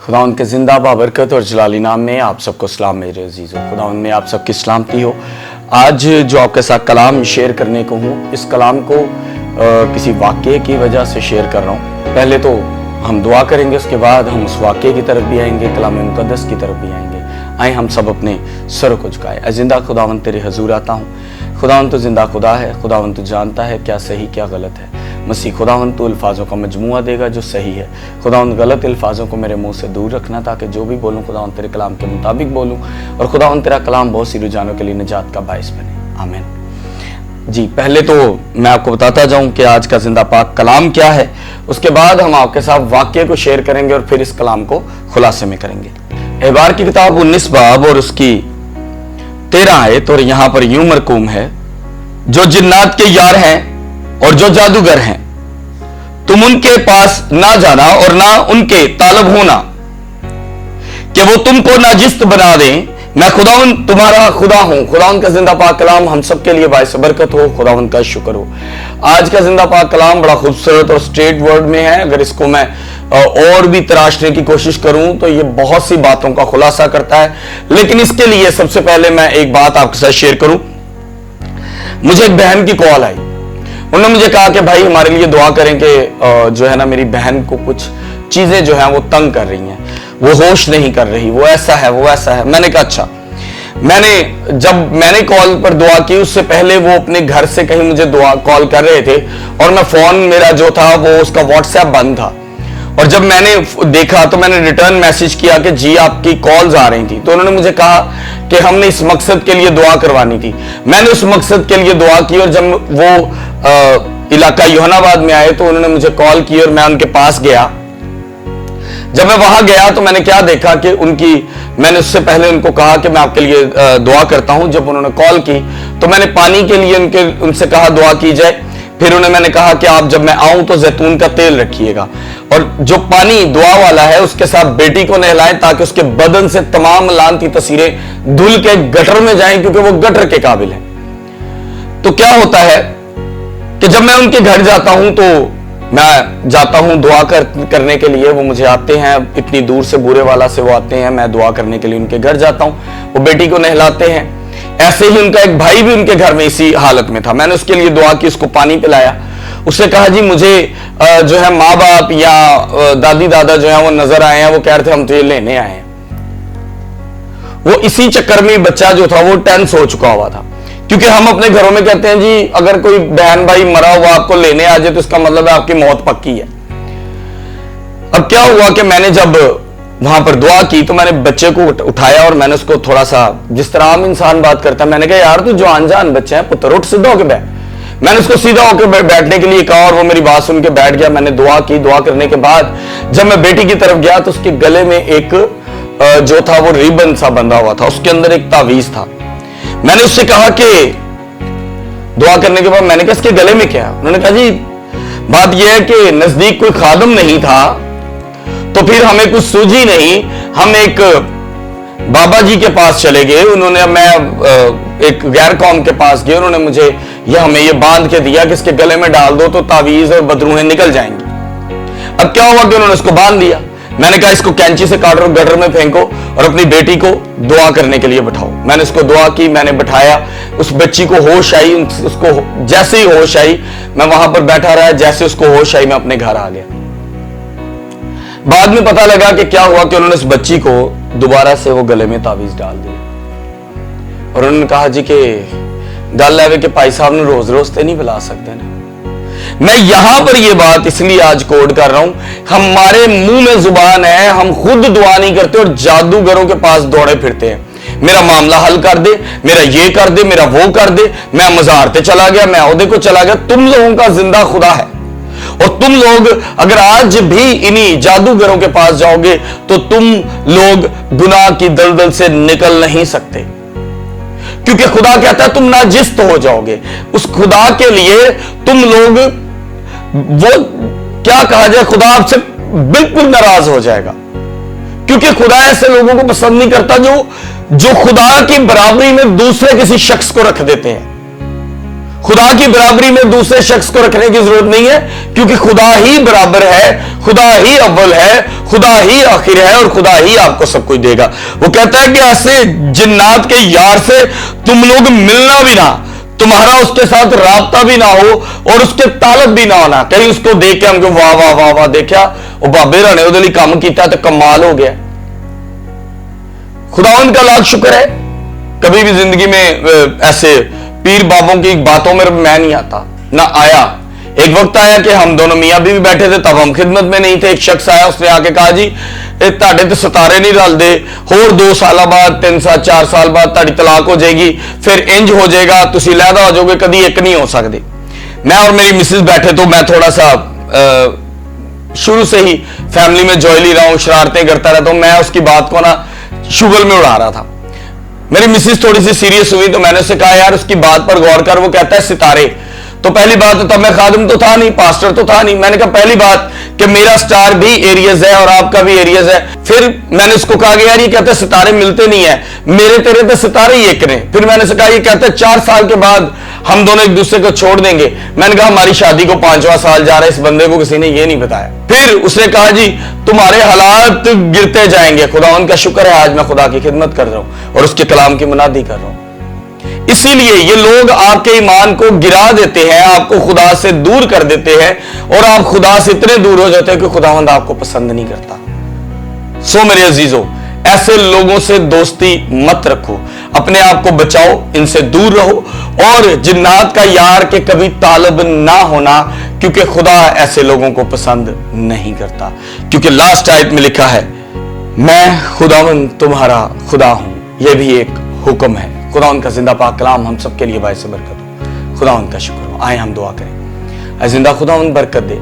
खुदावंद के जिंदा बाबरकत और जलाली नाम में आप सबको सलाम मेरे अजीज़ों। खुदावंद में आप सबकी सलामती हो। आज जो आपके साथ कलाम शेयर करने को हूँ, इस कलाम को किसी वाक़ये की वजह से शेयर कर रहा हूँ। पहले तो हम दुआ करेंगे, उसके बाद हम उस वाक़ये की तरफ भी आएंगे, कलाम मुक़द्दस की तरफ भी आएंगे। आए हम सब अपने सर को झुकाएं। ऐ जिंदा खुदावंद तेरे हजूर आता हूँ। खुदावंद तो जिंदा खुदा है, खुदावंद तो जानता है क्या सही क्या गलत है। मसीह खुदावंद तो अल्फाजों का मजमुआ देगा जो सही है। खुदावंद गलत अल्फाजों को मेरे मुंह से दूर रखना, ताकि जो भी बोलूँ खुदावंद तेरे कलाम के मुताबिक बोलूँ, और खुदावंद तेरा कलाम बहुत सी रुझानों के लिए निजात का बायस बने। आमीन। जी, पहले तो मैं आपको बताता जाऊं कि आज का जिंदा पाक कलाम क्या है, उसके बाद हम आपके साथ वाक्य को शेयर करेंगे और फिर इस कलाम को खुलासे में करेंगे। एहबार की किताब 19 बाब और उसकी 13 आयत, और यहां पर यूं मरकूम है, जो जिन्नात के यार हैं और जो जादूगर हैं, तुम उनके पास ना जाना और ना उनके तालब होना कि वो तुमको नाजिस्त बना दें। मैं खुदावंद तुम्हारा खुदा हूं। खुदावंद का जिंदा पाक कलाम हम सबके लिए बाइस बरकत हो। खुदावंद का शुक्र हो। आज का जिंदा पाक कलाम बड़ा खूबसूरत और स्ट्रेट वर्ड में है। अगर इसको मैं और भी तराशने की कोशिश करूं तो ये बहुत सी बातों का खुलासा करता है, लेकिन इसके लिए सबसे पहले मैं एक बात आपके साथ शेयर करूं। मुझे एक बहन की कॉल आई। उन्होंने मुझे कहा कि भाई हमारे लिए दुआ करें कि जो है ना, मेरी बहन को कुछ चीजें जो है वो तंग कर रही हैं, वो होश नहीं कर रही, वो ऐसा है वो ऐसा है। मैंने कहा अच्छा। जब मैंने कॉल पर दुआ की, उससे पहले वो अपने घर से कहीं मुझे दुआ कॉल कर रहे थे, और मैं फोन मेरा जो था वो उसका व्हाट्सएप बंद था। और जब मैंने देखा तो मैंने रिटर्न मैसेज किया कि जी आपकी कॉल्स आ रही थी। तो उन्होंने मुझे कहा कि हमने इस मकसद के लिए दुआ करवानी थी। मैंने उस मकसद के लिए दुआ की, और जब वो इलाका यूहनाबाद में आए तो उन्होंने मुझे कॉल की और मैं उनके पास गया। जब मैं वहां गया तो मैंने क्या देखा कि मैंने उससे पहले उनको कहा कि मैं आपके लिए दुआ करता हूं। जब उन्होंने कॉल की तो मैंने पानी के लिए उनसे कहा दुआ की जाए। फिर मैंने कहा कि आप जब मैं आऊं तो जैतून का तेल रखिएगा, और जो पानी दुआ वाला है उसके साथ बेटी को नहलाएं, ताकि उसके बदन से तमाम लानती तस्वीरें धुल के गटर में जाएं, क्योंकि वो गटर के काबिल है। तो क्या होता है कि जब मैं उनके घर जाता हूं तो मैं जाता हूं दुआ करने के लिए। वो मुझे आते हैं, इतनी दूर से बुरे वाला से वो आते हैं, मैं दुआ करने के लिए उनके घर जाता हूं। वो बेटी को नहलाते हैं। ऐसे ही उनका एक भाई भी उनके घर में इसी हालत में था। मैंने उसके लिए दुआ की, उसको पानी पिलाया। उसने कहा जी मुझे जो है माँ बाप या दादी दादा जो है वो नजर आए हैं, वो कह रहे थे हम तुझे लेने आए हैं। वो इसी चक्कर में बच्चा जो था वो टेंस हो चुका हुआ था, क्योंकि हम अपने घरों में कहते हैं जी अगर कोई बहन भाई मरा हुआ आपको लेने आ जाए तो इसका मतलब है आपकी मौत पक्की है। अब क्या हुआ कि मैंने जब वहां पर दुआ की तो मैंने बच्चे को उठाया और मैंने उसको थोड़ा सा, जिस तरह आम इंसान बात करता है, मैंने कहा यार तू जो अनजान बच्चा है पुत्र, उठ सीधा होकर बैठ। मैंने उसको सीधा होकर बैठने के लिए कहा और वो मेरी बात सुन के बैठ गया। मैंने दुआ की। दुआ करने के बाद जब मैं बेटी की तरफ गया तो उसके गले में एक जो था वो रिबन सा बंधा हुआ था, उसके अंदर एक तावीज था। मैंने उससे कहा कि दुआ करने के बाद मैंने कहा इसके गले में क्या? उन्होंने कहा जी बात यह है कि नजदीक कोई खादम नहीं था, तो फिर हमें कुछ सूझी नहीं, हम एक बाबा जी के पास चले गए। मैं एक गैर कौम के पास गए, उन्होंने मुझे हमें ये बांध के दिया कि इसके गले में डाल दो तो तावीज और बदरूहें निकल जाएंगी। अब क्या हुआ कि उन्होंने उसको बांध दिया। मैंने कहा इसको कैंची से काटो, गटर में फेंको और अपनी बेटी को दुआ करने के लिए बैठाओ। मैंने उसको दुआ की, मैंने बैठाया। उस बच्ची को होश आई। उसको जैसे ही होश आई मैं वहां पर बैठा रहा। जैसे उसको होश आई मैं अपने घर आ गया। बाद में पता लगा कि क्या हुआ कि उन्होंने उस बच्ची को दोबारा से वो गले में तावीज डाल दिया, और उन्होंने कहा जी कि गल है कि भाई साहब ने रोज रोज ते नहीं बुला सकते ना। मैं यहां पर ये बात इसलिए आज कोड कर रहा हूं, हमारे मुंह में जुबान है, हम खुद दुआ नहीं करते और जादूगरों के पास दौड़े फिरते हैं। मेरा मामला हल कर दे, मेरा ये कर दे, मेरा वो कर दे, मैं मज़ार पे चला गया, मैं औहदे को चला गया। तुम लोगों का जिंदा खुदा है, और तुम लोग अगर आज भी इन्हीं जादूगरों के पास जाओगे तो तुम लोग गुनाह की दलदल से निकल नहीं सकते, क्योंकि खुदा कहता है तुम नाजिस्त हो जाओगे। उस खुदा के लिए तुम लोग, वो क्या कहा जाए, खुदा आपसे बिल्कुल नाराज हो जाएगा, क्योंकि खुदा ऐसे लोगों को पसंद नहीं करता जो खुदा की बराबरी में दूसरे किसी शख्स को रख देते हैं। खुदा की बराबरी में दूसरे शख्स को रखने की जरूरत नहीं है, क्योंकि खुदा ही बराबर है, खुदा ही अव्वल है, खुदा ही आखिर है और खुदा ही आपको सब कुछ देगा। वो कहता है कि ऐसे जिन्नात के यार से तुम लोग मिलना भी ना, तुम्हारा उसके साथ राब्ता भी ना हो और उसके तालब भी ना होना। कहीं उसको देख के हमको वाह वाह वाह वाह देखा वो बाबे राने ਉਹਦੇ ਲਈ ਕੰਮ ਕੀਤਾ तो कमाल हो गया। खुदावंद का लाख शुक्र है, कभी भी जिंदगी में ऐसे पीर बाबों की बातों में मैं नहीं आता, ना आया। एक वक्त आया कि हम दोनों मियां भी बैठे थे, तब हम खिदमत में नहीं थे। एक शख्स आया, उसने आके कहा जी ਤੁਹਾਡੇ ਤੇ सितारे नहीं रलते, होर 2 साल बाद 3 साल 4 साल बाद ਤੁਹਾਡੀ तलाक हो जाएगी, फिर इंज हो जाएगा, तुसी लहदा हो जाओगे, कभी एक नहीं हो सकते। मैं और मेरी मिसेस बैठे तो मैं थोड़ा सा शुरू से ही फैमिली में जॉयली रहा हूं, शरारतें करता रहता हूं। मैं उसकी बात को ना शुगल में उड़ा रहा था। मेरी मिसेस थोड़ी सी सीरियस हुई तो मैंने उससे कहा यार उसकी बात पर गौर कर। वो कहता है सितारे। तो पहली बात तो तब मैं खादिम तो था नहीं, पास्टर तो था नहीं। मैंने कहा पहली बात कि मेरा स्टार भी एरियस है और आपका भी एरियस है। फिर मैंने उसको कहा कि यार ये कहते सितारे मिलते नहीं है, मेरे तेरे तो सितारे ही एक ने। फिर मैंने कहा ये कहते 4 साल के बाद हम दोनों एक दूसरे को छोड़ देंगे। मैंने कहा हमारी शादी को 5वां साल जा रहा है, इस बंदे को किसी ने ये नहीं बताया। फिर उसने कहा जी तुम्हारे हालात गिरते जाएंगे। खुदावंद का शुक्र है आज मैं खुदा की खिदमत कर रहा हूं और उसके कलाम की मुनादी कर रहा हूं। इसीलिए ये लोग आपके ईमान को गिरा देते हैं, आपको खुदा से दूर कर देते हैं और आप खुदा से इतने दूर हो जाते हैं कि खुदावंद आपको पसंद नहीं करता। सो मेरे अजीजों, ऐसे लोगों से दोस्ती मत रखो, अपने आप को बचाओ, इनसे दूर रहो और जिन्नात का यार के कभी तालब ना होना, क्योंकि खुदा ऐसे लोगों को पसंद नहीं करता। क्योंकि लास्ट आयत में लिखा है मैं खुदावंद तुम्हारा खुदा हूं, यह भी एक हुक्म है। खुदा उनका जिंदा पाक कलाम हम सबके लिए बायस बरकत हो। खुदा उनका शुक्र हो। आए हम दुआ करें। ऐ जिंदा खुदा उन बरकत दे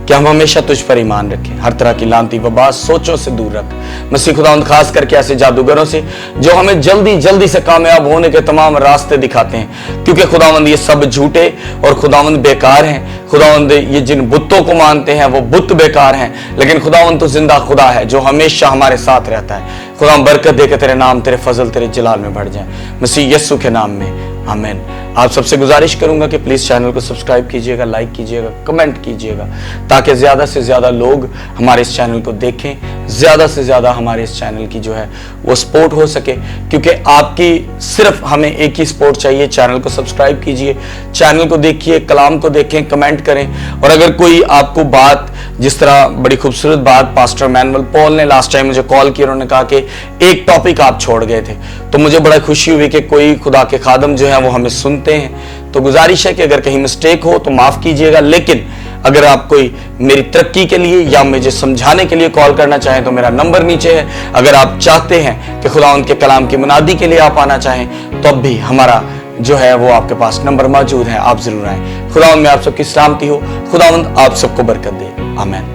कि हम हमेशा तुझ पर ईमान रखें, हर तरह की लानती वबा सोचों से दूर रख। मसीह खुदावंद खास करके ऐसे जादूगरों से जो हमें जल्दी जल्दी से कामयाब होने के तमाम रास्ते दिखाते हैं, क्योंकि खुदावंद ये सब झूठे और खुदावंद बेकार हैं। खुदावंद ये जिन बुतों को मानते हैं वो बुत बेकार हैं, लेकिन खुदावंद तो जिंदा खुदा है जो हमेशा हमारे साथ रहता है। खुदा बरकत दे के तेरे नाम, तेरे फजल, तेरे जलाल में बढ़ जाए, मसीह यस्सु के नाम में, आमीन। आप सबसे गुजारिश करूंगा कि प्लीज चैनल को सब्सक्राइब कीजिएगा, लाइक कीजिएगा, कमेंट कीजिएगा, ताकि ज्यादा से ज्यादा लोग हमारे इस चैनल को देखें, ज्यादा से ज्यादा हमारे इस चैनल की जो है वो सपोर्ट हो सके। क्योंकि आपकी सिर्फ हमें एक ही सपोर्ट चाहिए, चैनल को सब्सक्राइब कीजिए, चैनल को देखिए, कलाम को देखें, कमेंट करें। और अगर कोई आपको बात, जिस तरह बड़ी खूबसूरत बात पास्टर मैनुअल पॉल ने लास्ट टाइम मुझे कॉल किया, उन्होंने कहा कि एक टॉपिक आप छोड़ गए थे, तो मुझे बड़ा खुशी हुई कि कोई खुदा के खादम जो है वो हमें सुनते हैं। तो गुजारिश है कि अगर कहीं मिस्टेक हो तो माफ कीजिएगा, लेकिन अगर आप कोई मेरी तरक्की के लिए या मुझे समझाने के लिए कॉल करना चाहें तो मेरा नंबर नीचे है। अगर आप चाहते हैं कि खुदावंद के कलाम की मुनादी के लिए आप आना चाहें तो अब भी हमारा जो है वो आपके पास नंबर मौजूद है, आप जरूर आएं। खुदावंद में आप सबकी सलामती हो, खुदावंद आप सबको बरकत दे, आमीन।